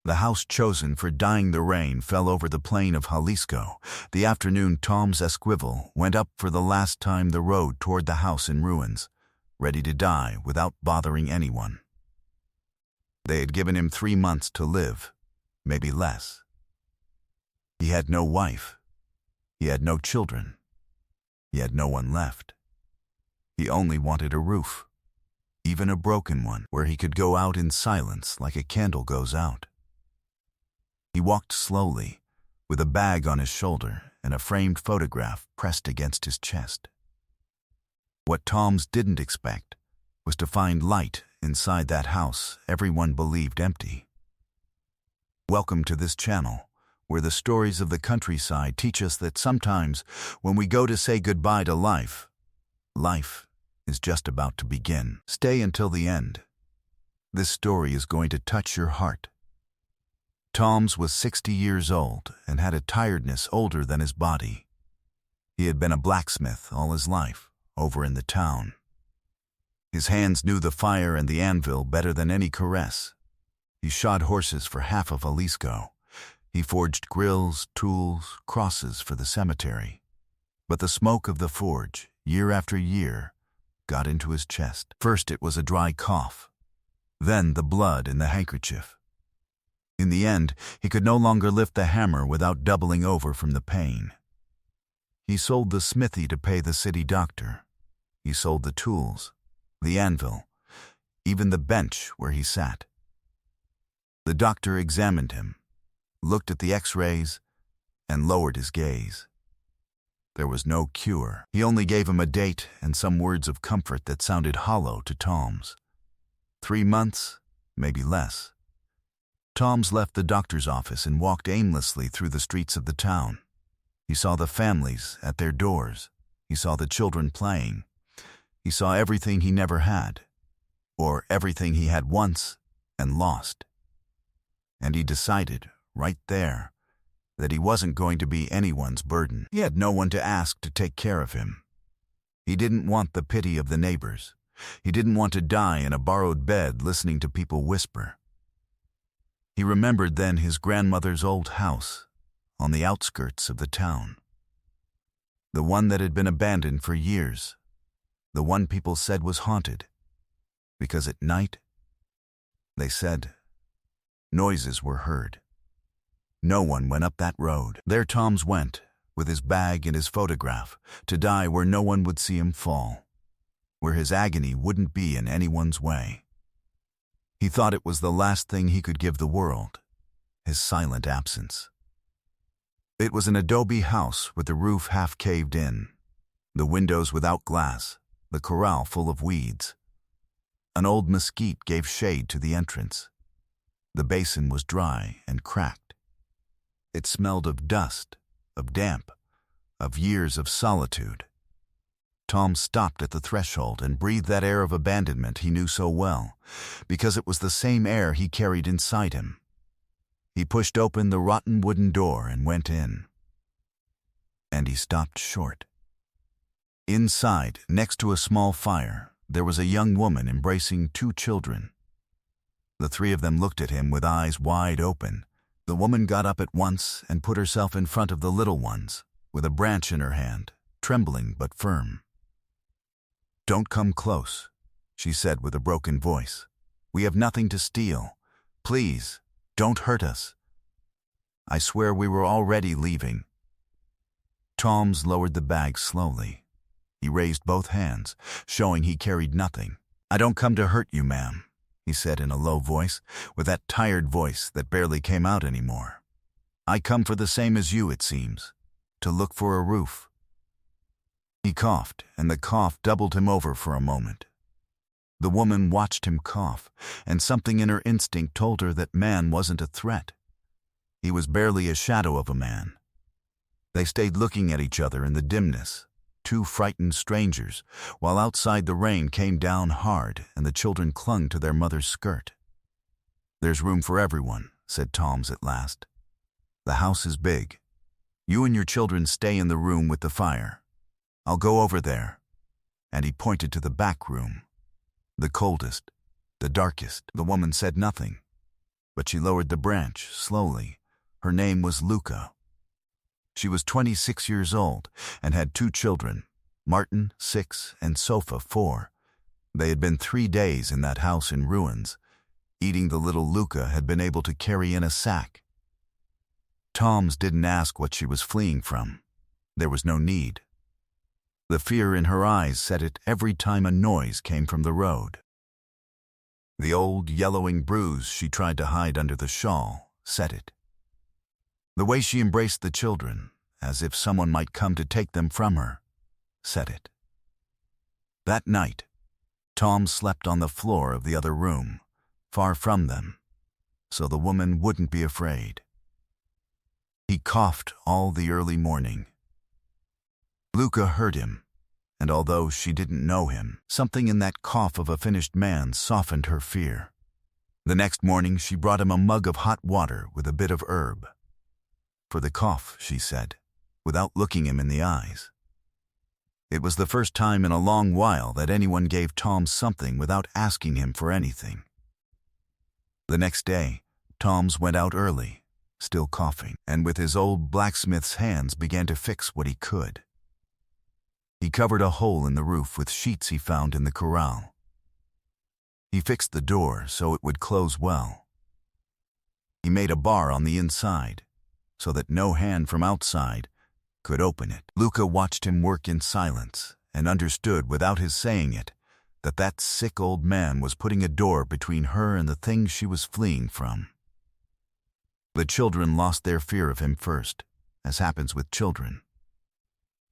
The house chosen for dyeing the rain fell over the plain of Jalisco. The afternoon Tom's Esquivel went up for the last time the road toward the house in ruins, ready to die without bothering anyone. They had given him 3 months to live, maybe less. He had no wife. He had no children. He had no one left. He only wanted a roof, even a broken one, where he could go out in silence like a candle goes out. He walked slowly, with a bag on his shoulder and a framed photograph pressed against his chest. What Tom's didn't expect was to find light inside that house everyone believed empty. Welcome to this channel, where the stories of the countryside teach us that sometimes when we go to say goodbye to life, life is just about to begin. Stay until the end. This story is going to touch your heart. Tom's was 60 years old and had a tiredness older than his body. He had been a blacksmith all his life, over in the town. His hands knew the fire and the anvil better than any caress. He shod horses for half of Jalisco. He forged grills, tools, crosses for the cemetery. But the smoke of the forge, year after year, got into his chest. First it was a dry cough, then the blood in the handkerchief. In the end, he could no longer lift the hammer without doubling over from the pain. He sold the smithy to pay the city doctor. He sold the tools, the anvil, even the bench where he sat. The doctor examined him, looked at the x-rays, and lowered his gaze. There was no cure. He only gave him a date and some words of comfort that sounded hollow to Tom's. 3 months, maybe less. Tom's left the doctor's office and walked aimlessly through the streets of the town. He saw the families at their doors. He saw the children playing. He saw everything he never had, or everything he had once and lost. And he decided, right there, that he wasn't going to be anyone's burden. He had no one to ask to take care of him. He didn't want the pity of the neighbors. He didn't want to die in a borrowed bed listening to people whisper. He remembered then his grandmother's old house on the outskirts of the town. The one that had been abandoned for years. The one people said was haunted. Because at night, they said, noises were heard. No one went up that road. There Tom's went, with his bag and his photograph, to die where no one would see him fall, where his agony wouldn't be in anyone's way. He thought it was the last thing he could give the world, his silent absence. It was an adobe house with the roof half caved in, the windows without glass, the corral full of weeds. An old mesquite gave shade to the entrance. The basin was dry and cracked. It smelled of dust, of damp, of years of solitude. Tom stopped at the threshold and breathed that air of abandonment he knew so well, because it was the same air he carried inside him. He pushed open the rotten wooden door and went in. And he stopped short. Inside, next to a small fire, there was a young woman embracing 2 children. The 3 of them looked at him with eyes wide open. The woman got up at once and put herself in front of the little ones, with a branch in her hand, trembling but firm. "Don't come close," she said with a broken voice. "We have nothing to steal. Please, don't hurt us. I swear we were already leaving." Tom's lowered the bag slowly. He raised both hands, showing he carried nothing. "I don't come to hurt you, ma'am," he said in a low voice, with that tired voice that barely came out anymore. "I come for the same as you, it seems, to look for a roof." He coughed, and the cough doubled him over for a moment. The woman watched him cough, and something in her instinct told her that man wasn't a threat. He was barely a shadow of a man. They stayed looking at each other in the dimness, 2 frightened strangers, while outside the rain came down hard and the children clung to their mother's skirt. "There's room for everyone," said Tom's at last. "The house is big. You and your children stay in the room with the fire. I'll go over there." And he pointed to the back room, the coldest, the darkest. The woman said nothing, but she lowered the branch slowly. Her name was Luca. She was 26 years old and had 2 children, Martin, 6, and Sofa, 4. They had been 3 days in that house in ruins. Eating the little Luca had been able to carry in a sack. Toms didn't ask what she was fleeing from. There was no need. The fear in her eyes said it every time a noise came from the road. The old yellowing bruise she tried to hide under the shawl said it. The way she embraced the children, as if someone might come to take them from her, said it. That night, Tom slept on the floor of the other room, far from them, so the woman wouldn't be afraid. He coughed all the early morning. Luca heard him, and although she didn't know him, something in that cough of a finished man softened her fear. The next morning she brought him a mug of hot water with a bit of herb. For the cough, she said, without looking him in the eyes. It was the first time in a long while that anyone gave Tom something without asking him for anything. The next day, Toms went out early, still coughing, and with his old blacksmith's hands began to fix what he could. He covered a hole in the roof with sheets he found in the corral. He fixed the door so it would close well. He made a bar on the inside, so that no hand from outside could open it. Luca watched him work in silence and understood without his saying it that that sick old man was putting a door between her and the thing she was fleeing from. The children lost their fear of him first, as happens with children.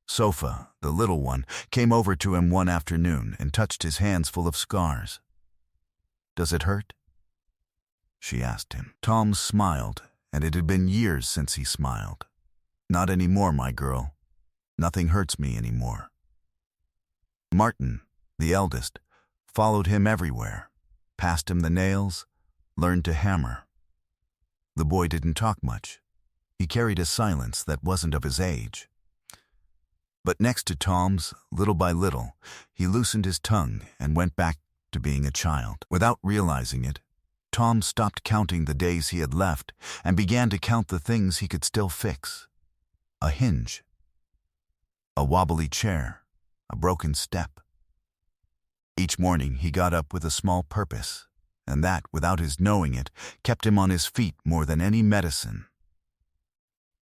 Sofa, the little one, came over to him one afternoon and touched his hands full of scars. "Does it hurt?" she asked him. Tom smiled, and it had been years since he smiled. "Not anymore, my girl. Nothing hurts me anymore." Martin, the eldest, followed him everywhere, passed him the nails, learned to hammer. The boy didn't talk much. He carried a silence that wasn't of his age. But next to Tom's, little by little, he loosened his tongue and went back to being a child. Without realizing it, Tom stopped counting the days he had left and began to count the things he could still fix. A hinge, a wobbly chair, a broken step. Each morning he got up with a small purpose, and that, without his knowing it, kept him on his feet more than any medicine.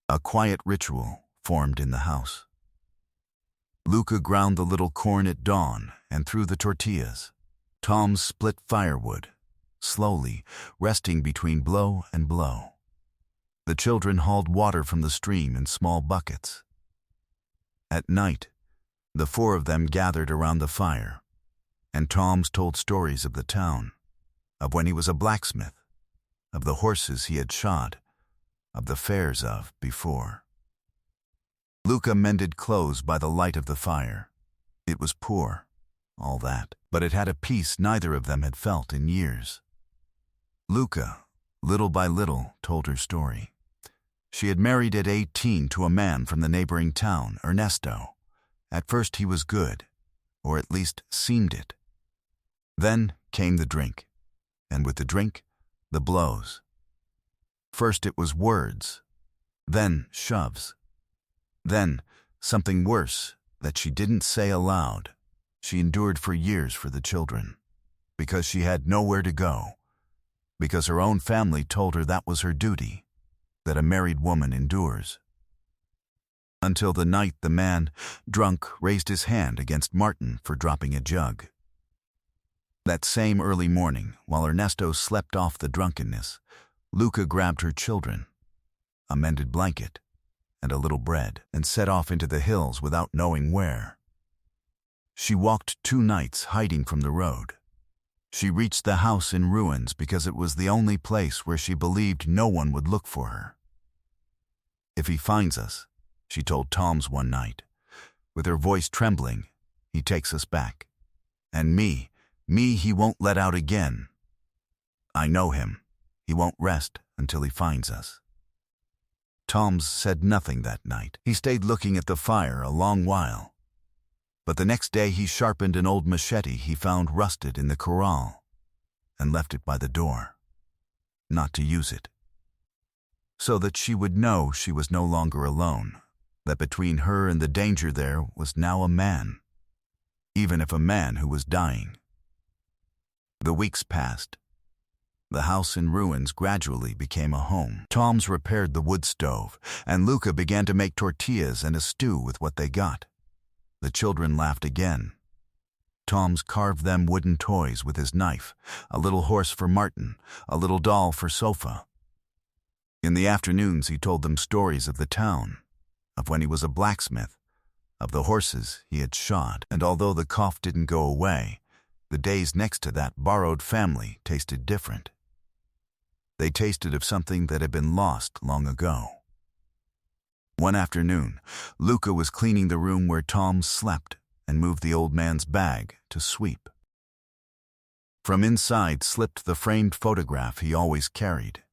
A quiet ritual formed in the house. Luca ground the little corn at dawn and threw the tortillas. Tom split firewood, slowly, resting between blow and blow. The children hauled water from the stream in small buckets. At night, the 4 of them gathered around the fire, and Toms told stories of the town, of when he was a blacksmith, of the horses he had shod, of the fairs of before. Luca mended clothes by the light of the fire. It was poor, all that, but it had a peace neither of them had felt in years. Luca, little by little, told her story. She had married at 18 to a man from the neighboring town, Ernesto. At first he was good, or at least seemed it. Then came the drink, and with the drink, the blows. First it was words, then shoves. Then, something worse that she didn't say aloud, she endured for years for the children, because she had nowhere to go, because her own family told her that was her duty, that a married woman endures. Until the night the man, drunk, raised his hand against Martin for dropping a jug. That same early morning, while Ernesto slept off the drunkenness, Luca grabbed her children, a mended blanket, and a little bread, and set off into the hills without knowing where. She walked 2 nights hiding from the road. She reached the house in ruins because it was the only place where she believed no one would look for her. "If he finds us," she told Toms one night, with her voice trembling, "he takes us back. And me he won't let out again. I know him. He won't rest until he finds us." Toms said nothing that night. He stayed looking at the fire a long while. But the next day he sharpened an old machete he found rusted in the corral and left it by the door. not to use it. So that she would know she was no longer alone, that between her and the danger there was now a man, even if a man who was dying. The weeks passed. The house in ruins gradually became a home. Tom's repaired the wood stove, and Luca began to make tortillas and a stew with what they got. The children laughed again. Tom's carved them wooden toys with his knife, a little horse for Martin, a little doll for Sofa. In the afternoons he told them stories of the town, of when he was a blacksmith, of the horses he had shod, and although the cough didn't go away, the days next to that borrowed family tasted different. They tasted of something that had been lost long ago. One afternoon, Luca was cleaning the room where Tom slept and moved the old man's bag to sweep. From inside slipped the framed photograph he always carried.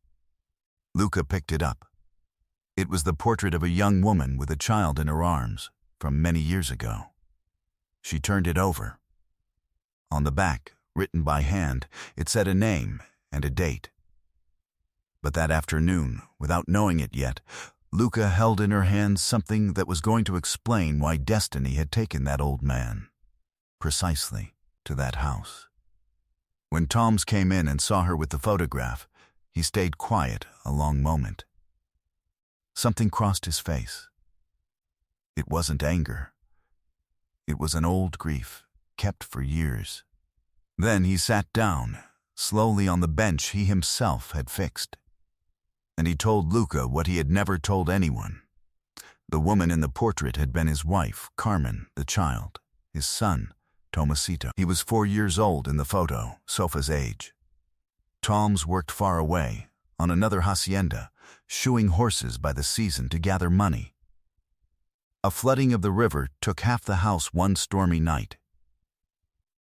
Luca picked it up. It was the portrait of a young woman with a child in her arms from many years ago. She turned it over. On the back, written by hand, it said a name and a date. But that afternoon, without knowing it yet, Luca held in her hands something that was going to explain why destiny had taken that old man, precisely to that house. When Tom's came in and saw her with the photograph, he stayed quiet a long moment. Something crossed his face. It wasn't anger. It was an old grief, kept for years. Then he sat down, slowly on the bench he himself had fixed. And he told Luca what he had never told anyone. The woman in the portrait had been his wife, Carmen, the child, his son, Tomasito. He was 4 years old in the photo, Sofa's age. Tom's worked far away, on another hacienda, shoeing horses by the season to gather money. A flooding of the river took half the house one stormy night.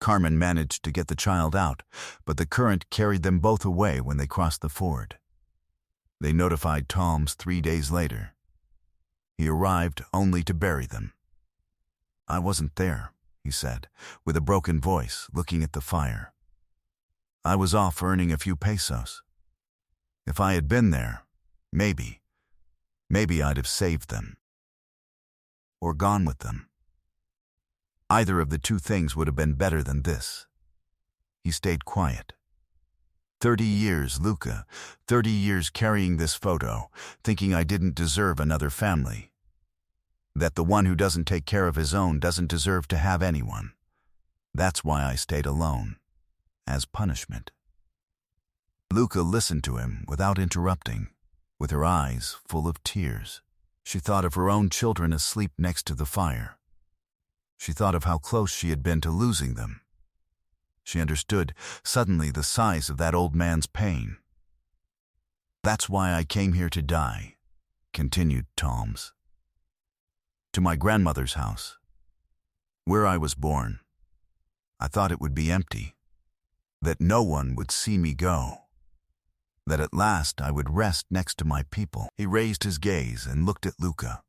Carmen managed to get the child out, but the current carried them both away when they crossed the ford. They notified Tom's 3 days later. He arrived only to bury them. "I wasn't there," he said, with a broken voice, looking at the fire. "I was off earning a few pesos. If I had been there, maybe I'd have saved them. Or gone with them. Either of the two things would have been better than this." He stayed quiet. 30 years, Luca, 30 years carrying this photo, thinking I didn't deserve another family. That the one who doesn't take care of his own doesn't deserve to have anyone. That's why I stayed alone, as punishment. Luca listened to him without interrupting, with her eyes full of tears. She thought of her own children asleep next to the fire. She thought of how close she had been to losing them. She understood suddenly the size of that old man's pain. "That's why I came here to die," continued Tom's. "To my grandmother's house, where I was born. I thought it would be empty, that no one would see me go, that at last I would rest next to my people." He raised his gaze and looked at Luca,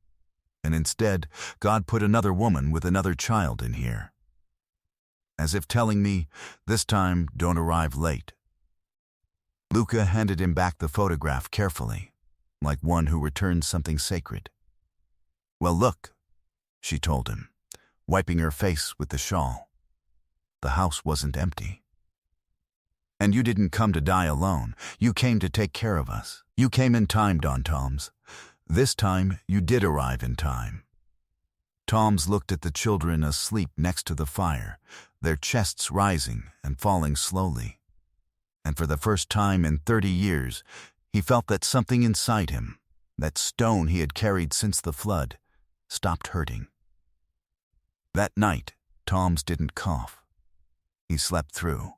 and instead God put another woman with another child in here. As if telling me, this time don't arrive late. Luca handed him back the photograph carefully, like one who returns something sacred. "Well, look," she told him, wiping her face with the shawl. The house wasn't empty. "And you didn't come to die alone. You came to take care of us. You came in time, Don Toms. This time you did arrive in time." Toms looked at the children asleep next to the fire, their chests rising and falling slowly. And for the first time in 30 years, he felt that something inside him, that stone he had carried since the flood, stopped hurting. That night, Toms didn't cough. He slept through,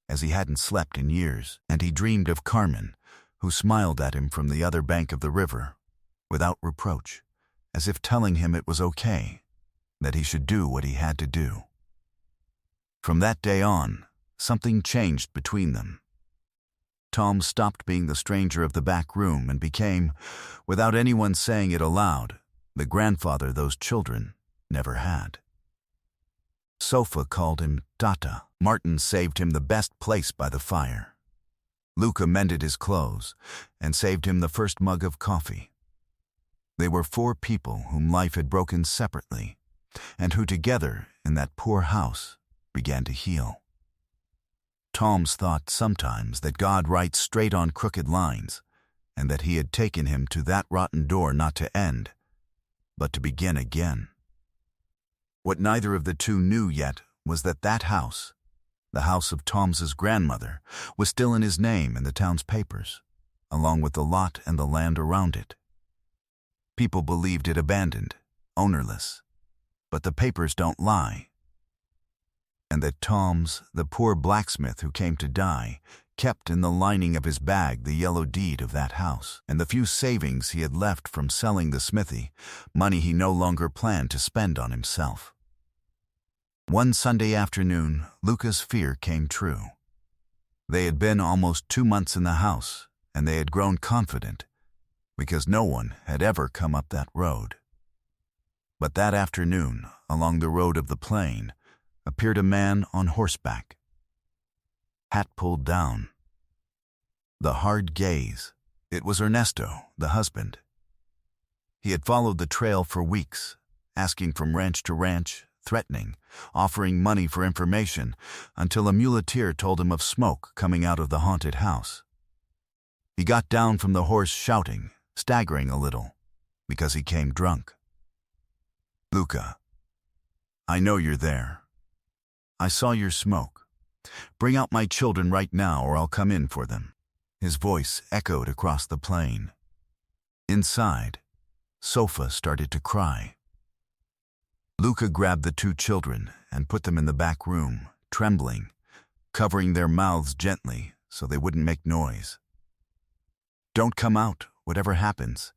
as he hadn't slept in years, and he dreamed of Carmen, who smiled at him from the other bank of the river, without reproach, as if telling him it was okay, that he should do what he had to do. From that day on, something changed between them. Tom stopped being the stranger of the back room and became, without anyone saying it aloud, the grandfather those children never had. Sofa called him Tata. Martin saved him the best place by the fire. Luca mended his clothes and saved him the first mug of coffee. They were 4 people whom life had broken separately, and who together, in that poor house, began to heal. Tom's thought sometimes that God writes straight on crooked lines, and that he had taken him to that rotten door not to end, but to begin again. What neither of the two knew yet was that that house, the house of Tom's grandmother, was still in his name in the town's papers, along with the lot and the land around it. People believed it abandoned, ownerless, but the papers don't lie. And that Tom's, the poor blacksmith who came to die, kept in the lining of his bag the yellow deed of that house, and the few savings he had left from selling the smithy, money he no longer planned to spend on himself. One Sunday afternoon, Luca's fear came true. They had been almost 2 months in the house, and they had grown confident, because no one had ever come up that road. But that afternoon, along the road of the plain, appeared a man on horseback. Hat pulled down. The hard gaze. It was Ernesto, the husband. He had followed the trail for weeks, asking from ranch to ranch, threatening, offering money for information, until a muleteer told him of smoke coming out of the haunted house. He got down from the horse shouting, staggering a little, because he came drunk. "Luca, I know you're there. I saw your smoke. Bring out my children right now or I'll come in for them." His voice echoed across the plain. Inside, Sofa started to cry. Luca grabbed the 2 children and put them in the back room, trembling, covering their mouths gently so they wouldn't make noise. "Don't come out, whatever happens,"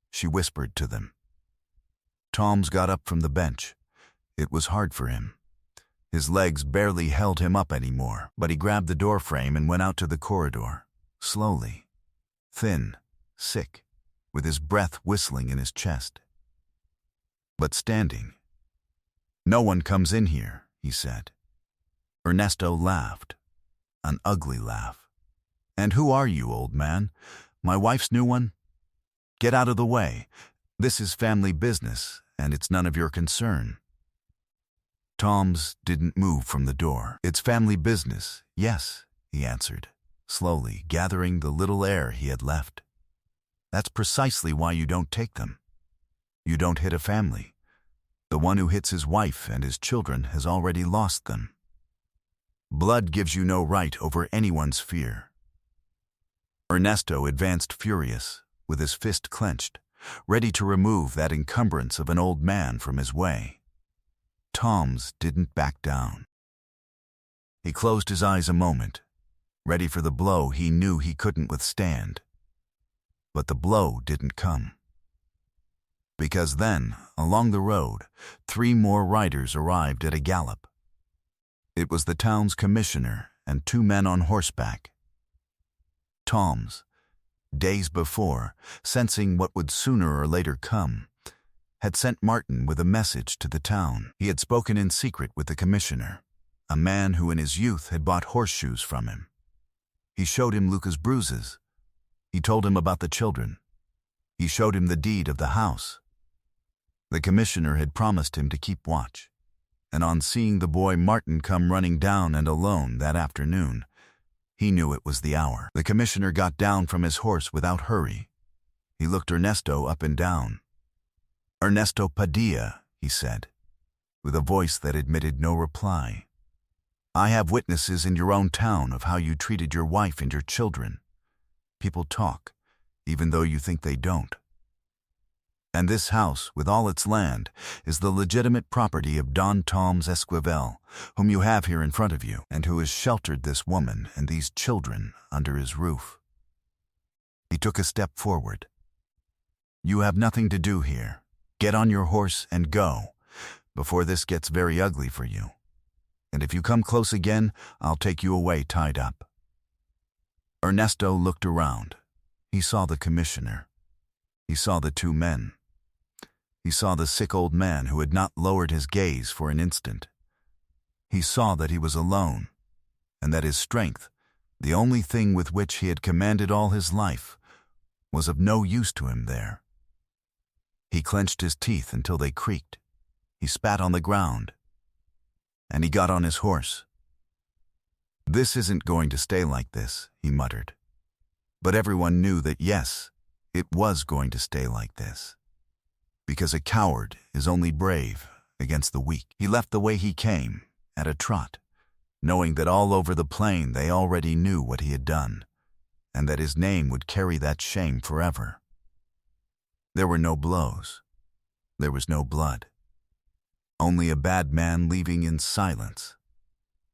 she whispered to them. Tom's got up from the bench. It was hard for him. His legs barely held him up anymore, but he grabbed the door frame and went out to the corridor, slowly, thin, sick, with his breath whistling in his chest. But standing. "No one comes in here," he said. Ernesto laughed, an ugly laugh. "And who are you, old man? My wife's new one? Get out of the way. This is family business, and it's none of your concern." Tom's didn't move from the door. "It's family business, yes," he answered, slowly, gathering the little air he had left. "That's precisely why you don't take them. You don't hit a family. The one who hits his wife and his children has already lost them. Blood gives you no right over anyone's fear." Ernesto advanced furious, with his fist clenched, ready to remove that encumbrance of an old man from his way. Tom's didn't back down. He closed his eyes a moment, ready for the blow he knew he couldn't withstand. But the blow didn't come. Because then, along the road, 3 more riders arrived at a gallop. It was the town's commissioner and 2 men on horseback. Tom's, days before, sensing what would sooner or later come, had sent Martin with a message to the town. He had spoken in secret with the commissioner, a man who in his youth had bought horseshoes from him. He showed him Luca's bruises. He told him about the children. He showed him the deed of the house. The commissioner had promised him to keep watch, and on seeing the boy Martin come running down and alone that afternoon, he knew it was the hour. The commissioner got down from his horse without hurry. He looked Ernesto up and down. "Ernesto Padilla," he said, with a voice that admitted no reply. "I have witnesses in your own town of how you treated your wife and your children. People talk, even though you think they don't. And this house, with all its land, is the legitimate property of Don Tom's Esquivel, whom you have here in front of you, and who has sheltered this woman and these children under his roof." He took a step forward. "You have nothing to do here. Get on your horse and go, before this gets very ugly for you. And if you come close again, I'll take you away tied up." Ernesto looked around. He saw the commissioner. He saw the 2 men. He saw the sick old man who had not lowered his gaze for an instant. He saw that he was alone, and that his strength, The only thing with which he had commanded all his life was of no use to him there. He clenched his teeth until they creaked. He spat on the ground, and he got on his horse. "This isn't going to stay like this," he muttered. But everyone knew that yes, it was going to stay like this. Because a coward is only brave against the weak. He left the way he came, at a trot, knowing that all over the plain they already knew what he had done, and that his name would carry that shame forever. There were no blows. There was no blood. Only a bad man leaving in silence,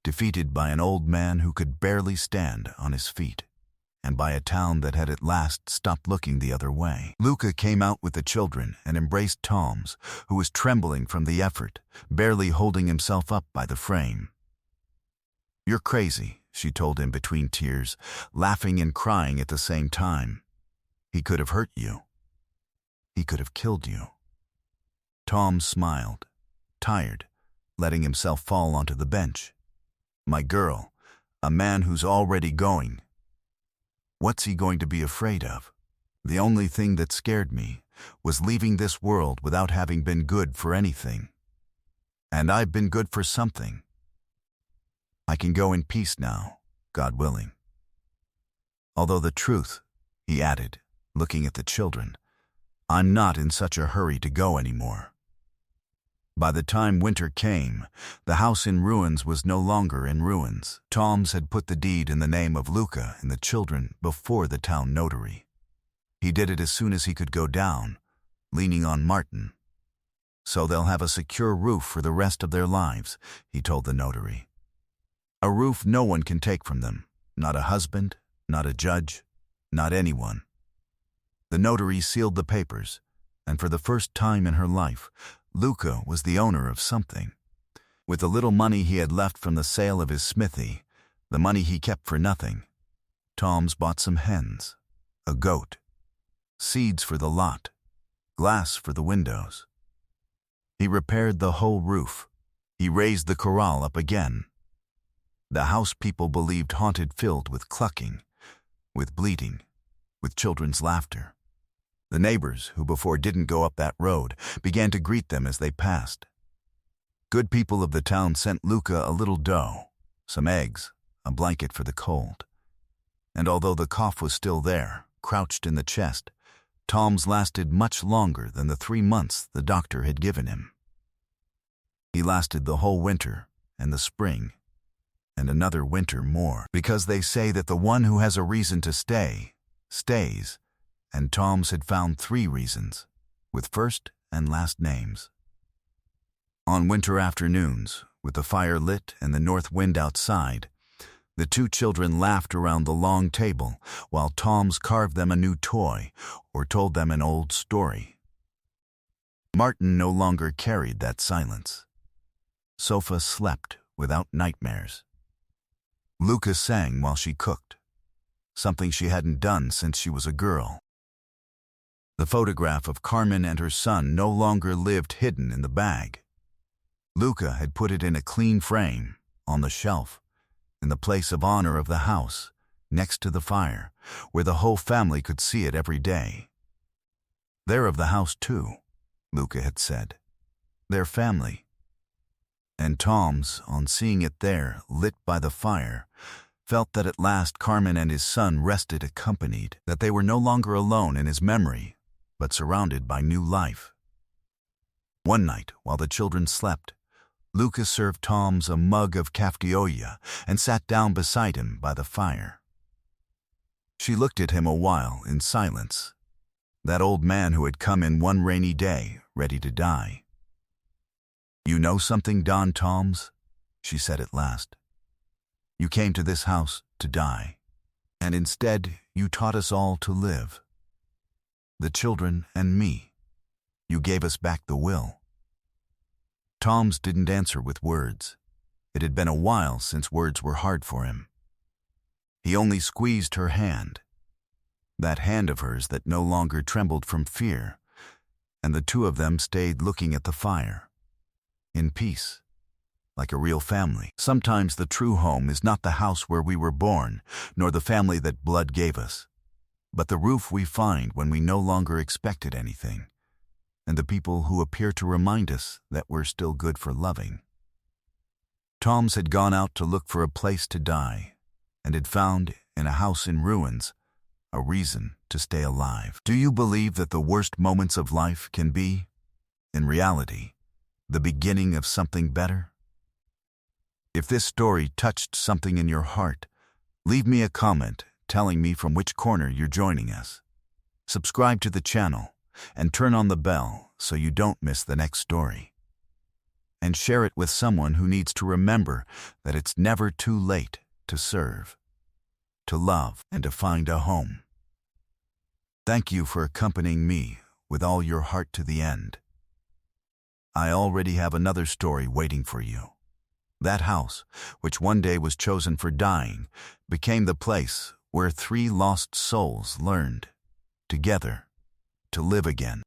defeated by an old man who could barely stand on his feet, and by a town that had at last stopped looking the other way. Luca came out with the children and embraced Toms, who was trembling from the effort, barely holding himself up by the frame. "You're crazy," she told him between tears, laughing and crying at the same time. "He could have hurt you. He could have killed you." Tom smiled, tired, letting himself fall onto the bench. "My girl, a man who's already going. What's he going to be afraid of? The only thing that scared me was leaving this world without having been good for anything. And I've been good for something. I can go in peace now, God willing. Although the truth," he added, looking at the children, "I'm not in such a hurry to go anymore." By the time winter came, the house in ruins was no longer in ruins. Toms had put the deed in the name of Luca and the children before the town notary. He did it as soon as he could go down, leaning on Martin. "So they'll have a secure roof for the rest of their lives," he told the notary. "A roof no one can take from them, not a husband, not a judge, not anyone." The notary sealed the papers, and for the first time in her life, Luca was the owner of something. With the little money he had left from the sale of his smithy, the money he kept for nothing, Toms bought some hens, a goat, seeds for the lot, glass for the windows. He repaired the whole roof. He raised the corral up again. The house people believed haunted, filled with clucking, with bleating, with children's laughter. The neighbors, who before didn't go up that road, began to greet them as they passed. Good people of the town sent Luca a little dough, some eggs, a blanket for the cold. And although the cough was still there, crouched in the chest, Tom's lasted much longer than the 3 months the doctor had given him. He lasted the whole winter and the spring, and another winter more, because they say that the one who has a reason to stay, stays, and Toms had found 3 reasons, with first and last names. On winter afternoons, with the fire lit and the north wind outside, the 2 children laughed around the long table while Toms carved them a new toy or told them an old story. Martin no longer carried that silence. Sofa slept without nightmares. Luca sang while she cooked, something she hadn't done since she was a girl. The photograph of Carmen and her son no longer lived hidden in the bag. Luca had put it in a clean frame, on the shelf, in the place of honor of the house, next to the fire, where the whole family could see it every day. "They're of the house too," Luca had said. "They're family." And Toms, on seeing it there, lit by the fire, felt that at last Carmen and his son rested accompanied, that they were no longer alone in his memory, but surrounded by new life. One night, while the children slept, Luca served Toms a mug of caftioia and sat down beside him by the fire. She looked at him a while in silence, that old man who had come in one rainy day, ready to die. "You know something, Don Toms?" she said at last. "You came to this house to die, and instead you taught us all to live. The children and me. You gave us back the will." Toms didn't answer with words. It had been a while since words were hard for him. He only squeezed her hand, that hand of hers that no longer trembled from fear, and the 2 of them stayed looking at the fire, in peace, like a real family. Sometimes the true home is not the house where we were born, nor the family that blood gave us, but the roof we find when we no longer expected anything, and the people who appear to remind us that we're still good for loving. Tom's had gone out to look for a place to die, and had found, in a house in ruins, a reason to stay alive. Do you believe that the worst moments of life can be, in reality, the beginning of something better? If this story touched something in your heart, leave me a comment telling me from which corner you're joining us. Subscribe to the channel and turn on the bell so you don't miss the next story. And share it with someone who needs to remember that it's never too late to serve, to love, and to find a home. Thank you for accompanying me with all your heart to the end. I already have another story waiting for you. That house, which one day was chosen for dying, became the place where 3 lost souls learned, together, to live again.